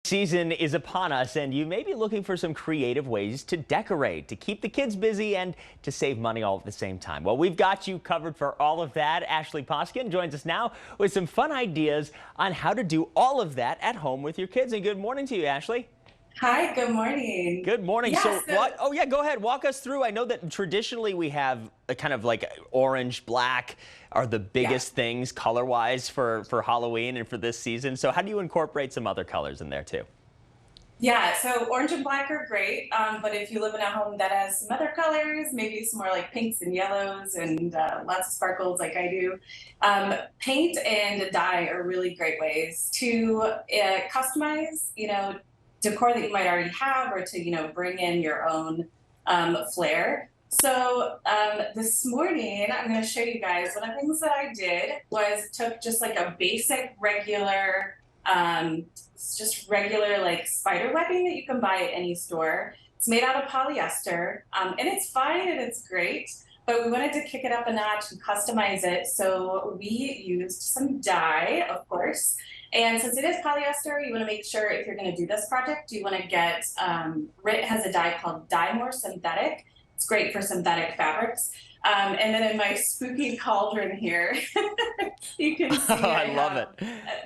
Season is upon us, and you may be looking for some creative ways to decorate, to keep the kids busy, and to save money all at the same time. Well, we've got you covered for all of that. Ashley Poskin joins us now with some fun ideas on how to do all of that at home with your kids. And good morning to you, Ashley. Hi, good morning. Good morning. Yeah, So what? Oh yeah, go ahead. Walk us through. I know that traditionally we have a kind of like orange, black are the biggest things color-wise for Halloween and for this season. So how do you incorporate some other colors in there too? Yeah, so orange and black are great, but if you live in a home that has some other colors, maybe some more like pinks and yellows and lots of sparkles like I do, paint and dye are really great ways to customize, decor that you might already have, or to, bring in your own flair. So this morning, I'm going to show you guys one of the things that I did was took just like a basic regular, just regular like spider webbing that you can buy at any store. It's made out of polyester, and it's fine and it's great, but we wanted to kick it up a notch and customize it. So we used some dye, of course. And since it is polyester, you want to make sure if you're going to do this project, you want to get, RIT has a dye called Dye More Synthetic. It's great for synthetic fabrics. And then in my spooky cauldron here, you can see I love it.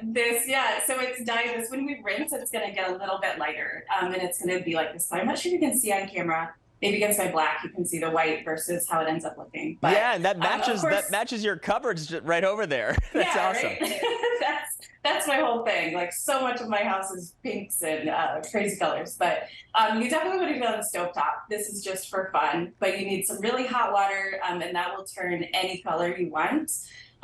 This, yeah, so it's dye. This, when we rinse, it's going to get a little bit lighter, and it's going to be like this. I'm not sure you can see on camera. Maybe against my black, you can see the white versus how it ends up looking. But, yeah, and that matches course, that matches your coverage right over there. That's awesome. Right? That's my whole thing. Like, so much of my house is pinks and crazy colors. But you definitely want to do it on the stovetop. This is just for fun. But you need some really hot water, and that will turn any color you want.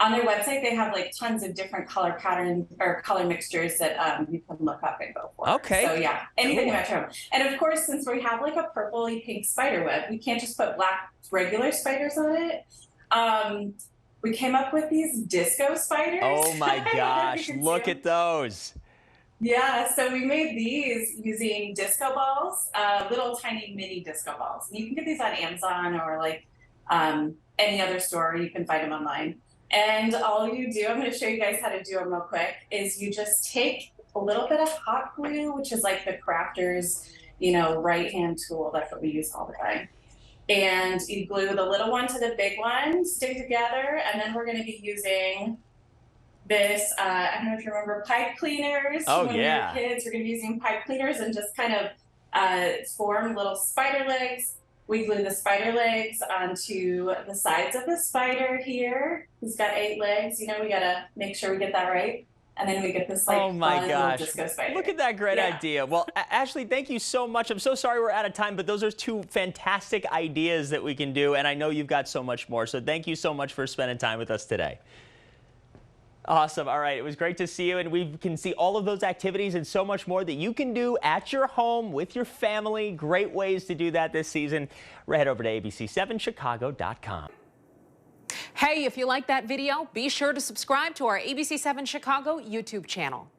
On their website, they have like tons of different color patterns or color mixtures that you can look up and go for. Okay. So yeah, anything about your home. And of course, since we have like a purpley pink spider web, we can't just put black regular spiders on it. We came up with these disco spiders. Oh my gosh, look at those. Yeah, so we made these using disco balls, little tiny mini disco balls. And you can get these on Amazon or like any other store. You can find them online. And all you do, I'm going to show you guys how to do them real quick, is you just take a little bit of hot glue, which is like the crafter's, right-hand tool. That's what we use all the time. And you glue the little one to the big one, stick together, and then we're going to be using this, I don't know if you remember pipe cleaners. Oh, when yeah. we were kids, we're going to be using pipe cleaners and just kind of form little spider legs. We glue the spider legs onto the sides of the spider here. He's got 8 legs. We got to make sure we get that right. And then we get this like oh my fun gosh, disco spider. Look at that great idea. Well, Ashley, thank you so much. I'm so sorry we're out of time, but those are 2 fantastic ideas that we can do. And I know you've got so much more. So thank you so much for spending time with us today. Awesome. All right. It was great to see you. And we can see all of those activities and so much more that you can do at your home with your family. Great ways to do that this season. Head over to abc7chicago.com. Hey, if you like that video, be sure to subscribe to our ABC7 Chicago YouTube channel.